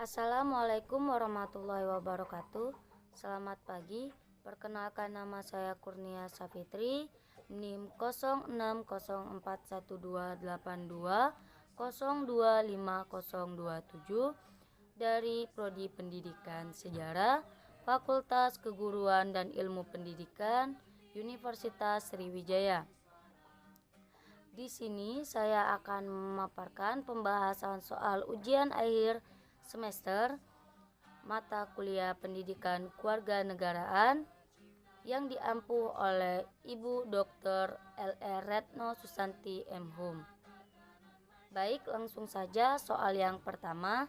Assalamualaikum warahmatullahi wabarakatuh. Selamat pagi. Perkenalkan, nama saya Kurnia Safitri, NIM 06614182025027 dari Prodi Pendidikan Sejarah, Fakultas Keguruan dan Ilmu Pendidikan, Universitas Sriwijaya. Di sini saya akan memaparkan pembahasan soal ujian akhir semester mata kuliah Pendidikan Kewarganegaraan yang diampu oleh Ibu Dr. L.R. Retno Susanti M.Hum. Baik, langsung saja soal yang pertama.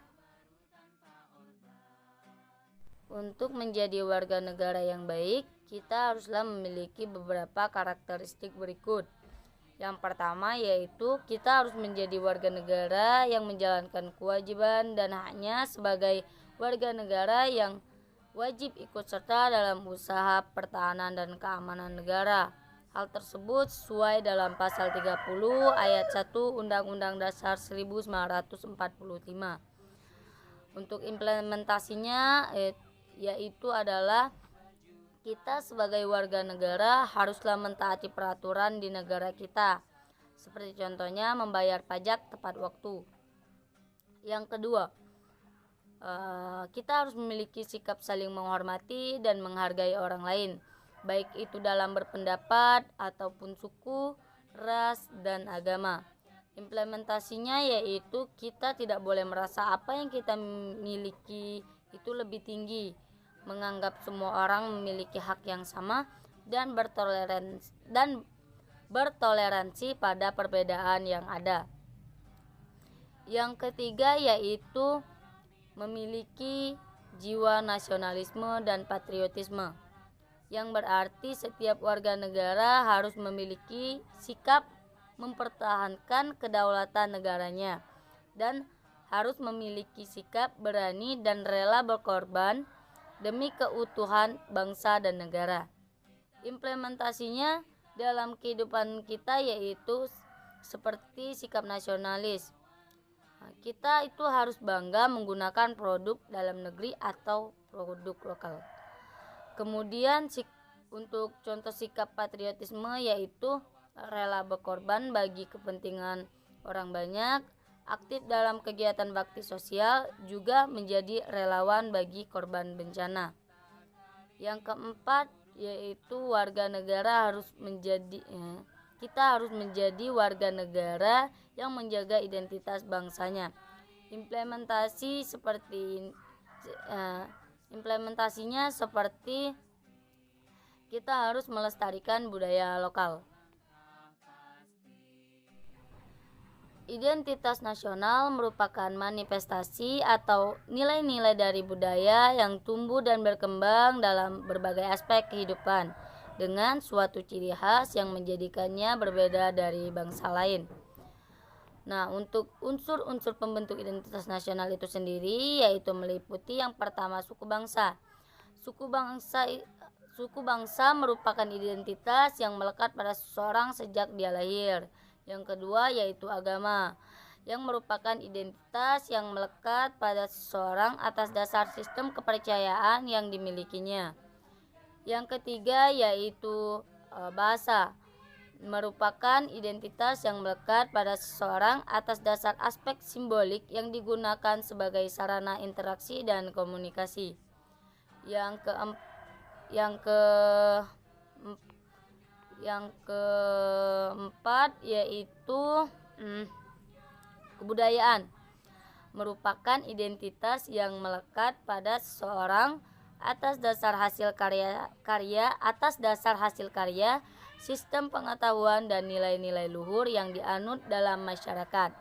Untuk menjadi warga negara yang baik, kita haruslah memiliki beberapa karakteristik berikut. Yang pertama yaitu kita harus menjadi warga negara yang menjalankan kewajiban dan haknya sebagai warga negara yang wajib ikut serta dalam usaha pertahanan dan keamanan negara. Hal tersebut sesuai dalam pasal 30 ayat 1 Undang-Undang Dasar 1945. Untuk implementasinya yaitu adalah kita sebagai warga negara haruslah mentaati peraturan di negara kita, seperti contohnya membayar pajak tepat waktu. Yang kedua, kita harus memiliki sikap saling menghormati dan menghargai orang lain, baik itu dalam berpendapat ataupun suku, ras, dan agama. Implementasinya yaitu kita tidak boleh merasa apa yang kita miliki itu lebih tinggi, menganggap semua orang memiliki hak yang sama dan bertoleransi pada perbedaan yang ada. Yang ketiga yaitu memiliki jiwa nasionalisme dan patriotisme, yang berarti setiap warga negara harus memiliki sikap mempertahankan kedaulatan negaranya dan harus memiliki sikap berani dan rela berkorban demi keutuhan bangsa dan negara. Implementasinya dalam kehidupan kita yaitu seperti sikap nasionalis. Kita itu harus bangga menggunakan produk dalam negeri atau produk lokal. Kemudian untuk contoh sikap patriotisme yaitu rela berkorban bagi kepentingan orang banyak, aktif dalam kegiatan bakti sosial, juga menjadi relawan bagi korban bencana. Yang keempat yaitu kita harus menjadi warga negara yang menjaga identitas bangsanya. Implementasinya seperti kita harus melestarikan budaya lokal. Identitas nasional merupakan manifestasi atau nilai-nilai dari budaya yang tumbuh dan berkembang dalam berbagai aspek kehidupan dengan suatu ciri khas yang menjadikannya berbeda dari bangsa lain. Nah, untuk unsur-unsur pembentuk identitas nasional itu sendiri yaitu meliputi yang pertama suku bangsa. Suku bangsa merupakan identitas yang melekat pada seseorang sejak dia lahir. Yang kedua yaitu agama, yang merupakan identitas yang melekat pada seseorang atas dasar sistem kepercayaan yang dimilikinya. Yang ketiga yaitu bahasa, merupakan identitas yang melekat pada seseorang atas dasar aspek simbolik yang digunakan sebagai sarana interaksi dan komunikasi. Yang keempat yaitu kebudayaan, merupakan identitas yang melekat pada seseorang atas dasar hasil karya, sistem pengetahuan dan nilai-nilai luhur yang dianut dalam masyarakat.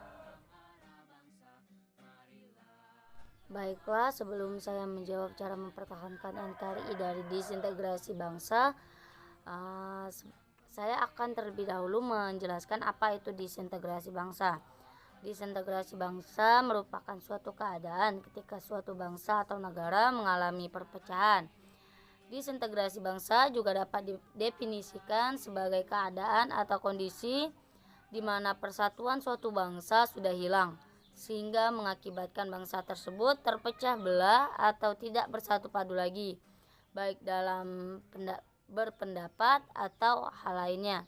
Baiklah, sebelum saya menjawab cara mempertahankan NKRI dari disintegrasi bangsa, saya akan terlebih dahulu menjelaskan apa itu disintegrasi bangsa. Disintegrasi bangsa merupakan suatu keadaan ketika suatu bangsa atau negara mengalami perpecahan. Disintegrasi bangsa juga dapat didefinisikan sebagai keadaan atau kondisi di mana persatuan suatu bangsa sudah hilang, sehingga mengakibatkan bangsa tersebut terpecah belah atau tidak bersatu padu lagi, baik dalam berpendapat atau hal lainnya,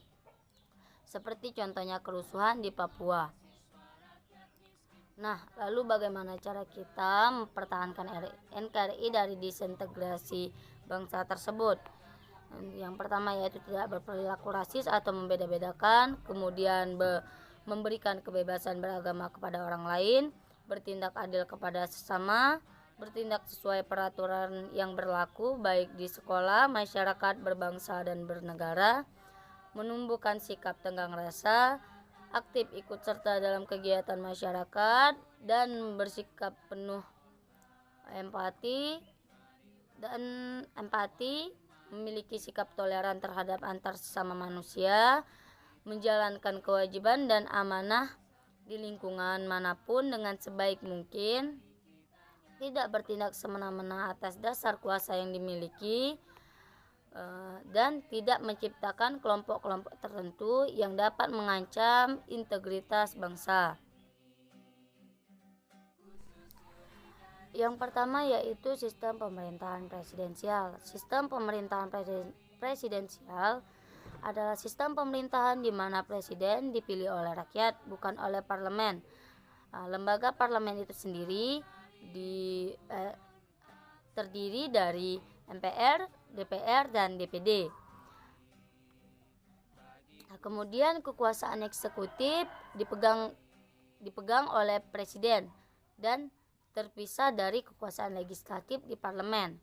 seperti contohnya kerusuhan di Papua. Nah, lalu bagaimana cara kita mempertahankan NKRI dari disintegrasi bangsa tersebut? Yang pertama yaitu tidak berperilaku rasis atau membeda-bedakan, kemudian memberikan kebebasan beragama kepada orang lain, bertindak adil kepada sesama, bertindak sesuai peraturan yang berlaku baik di sekolah, masyarakat, berbangsa dan bernegara, menumbuhkan sikap tenggang rasa, aktif ikut serta dalam kegiatan masyarakat, dan bersikap penuh empati, memiliki sikap toleran terhadap antar sesama manusia, menjalankan kewajiban dan amanah di lingkungan manapun dengan sebaik mungkin, tidak bertindak semena-mena atas dasar kuasa yang dimiliki, dan tidak menciptakan kelompok-kelompok tertentu yang dapat mengancam integritas bangsa. Yang pertama yaitu sistem pemerintahan presidensial. Sistem pemerintahan presidensial adalah sistem pemerintahan di mana presiden dipilih oleh rakyat, bukan oleh parlemen. Lembaga parlemen itu sendiri terdiri dari MPR, DPR, dan DPD. Kemudian kekuasaan eksekutif dipegang oleh presiden dan terpisah dari kekuasaan legislatif di parlemen.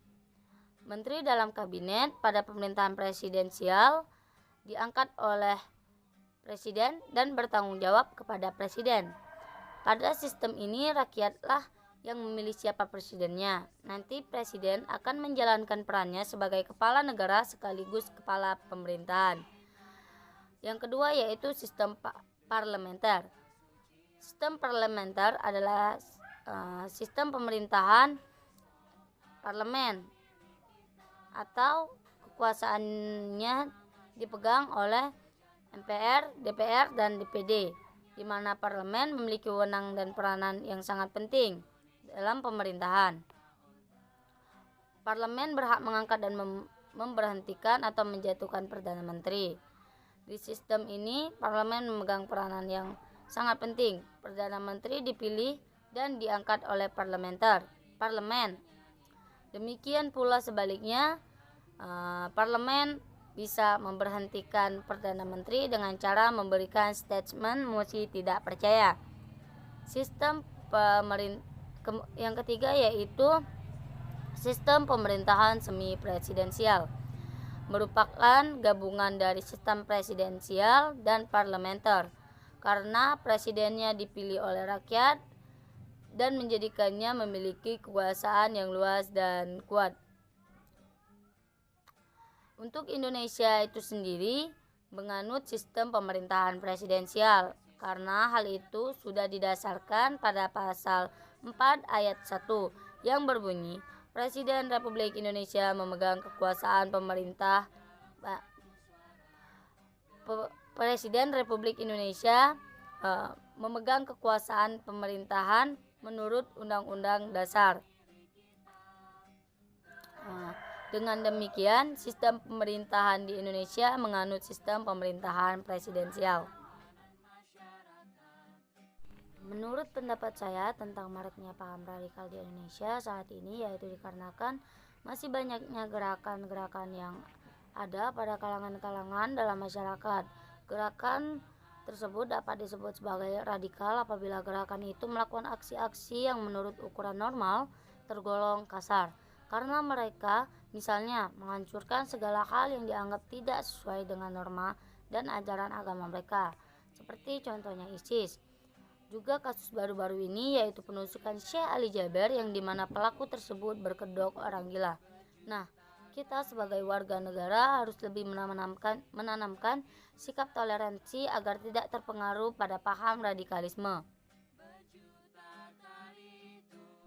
Menteri dalam kabinet pada pemerintahan presidensial diangkat oleh presiden dan bertanggung jawab kepada presiden. Pada sistem ini rakyatlah yang memilih siapa presidennya. Nanti presiden akan menjalankan perannya sebagai kepala negara sekaligus kepala pemerintahan. Yang kedua yaitu sistem parlementer. Sistem parlementer adalah sistem pemerintahan parlemen atau kekuasaannya dipegang oleh MPR, DPR, dan DPD, di mana parlemen memiliki wewenang dan peranan yang sangat penting dalam pemerintahan. Parlemen berhak mengangkat dan memberhentikan atau menjatuhkan perdana menteri. Di sistem ini, parlemen memegang peranan yang sangat penting. Perdana menteri dipilih dan diangkat oleh parlemen. Demikian pula sebaliknya, parlemen bisa memberhentikan perdana menteri dengan cara memberikan statement mosi tidak percaya. Sistem yang ketiga yaitu sistem pemerintahan semi presidensial, merupakan gabungan dari sistem presidensial dan parlementer karena presidennya dipilih oleh rakyat dan menjadikannya memiliki kekuasaan yang luas dan kuat. Untuk Indonesia itu sendiri menganut sistem pemerintahan presidensial karena hal itu sudah didasarkan pada pasal 4 ayat 1 yang berbunyi Presiden Republik Indonesia memegang kekuasaan pemerintah. Presiden Republik Indonesia memegang kekuasaan pemerintahan menurut Undang-Undang Dasar. Dengan demikian, sistem pemerintahan di Indonesia menganut sistem pemerintahan presidensial. Menurut pendapat saya tentang maraknya paham radikal di Indonesia saat ini yaitu dikarenakan masih banyaknya gerakan-gerakan yang ada pada kalangan-kalangan dalam masyarakat. Gerakan tersebut dapat disebut sebagai radikal apabila gerakan itu melakukan aksi-aksi yang menurut ukuran normal tergolong kasar, karena mereka misalnya menghancurkan segala hal yang dianggap tidak sesuai dengan norma dan ajaran agama mereka, seperti contohnya ISIS. Juga kasus baru-baru ini yaitu penusukan Syekh Ali Jaber yang dimana pelaku tersebut berkedok orang gila. Nah, kita sebagai warga negara harus lebih menanamkan sikap toleransi agar tidak terpengaruh pada paham radikalisme.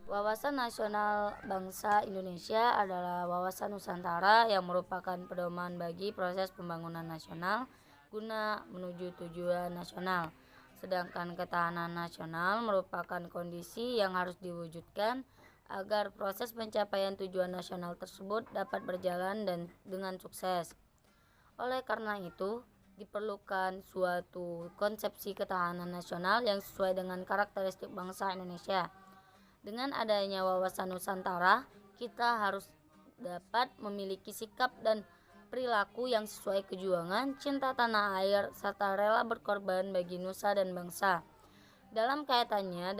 Wawasan Nasional Bangsa Indonesia adalah wawasan Nusantara yang merupakan pedoman bagi proses pembangunan nasional guna menuju tujuan nasional. Sedangkan ketahanan nasional merupakan kondisi yang harus diwujudkan agar proses pencapaian tujuan nasional tersebut dapat berjalan dan dengan sukses. Oleh karena itu, diperlukan suatu konsepsi ketahanan nasional yang sesuai dengan karakteristik bangsa Indonesia. Dengan adanya wawasan Nusantara, kita harus dapat memiliki sikap dan perilaku yang sesuai kejuangan, cinta tanah air, serta rela berkorban bagi nusa dan bangsa. Dalam kaitannya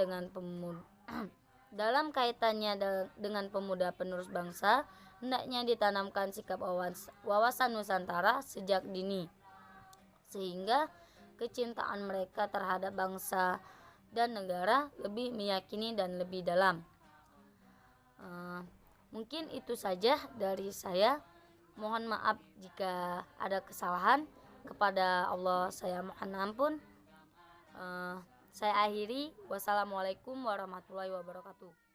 dengan pemuda penerus bangsa, hendaknya ditanamkan sikap wawasan Nusantara sejak dini, sehingga kecintaan mereka terhadap bangsa dan negara lebih meyakini dan lebih dalam. Mungkin itu saja dari saya. Mohon maaf jika ada kesalahan. Kepada Allah saya mohon ampun. Saya akhiri. Wassalamualaikum warahmatullahi wabarakatuh.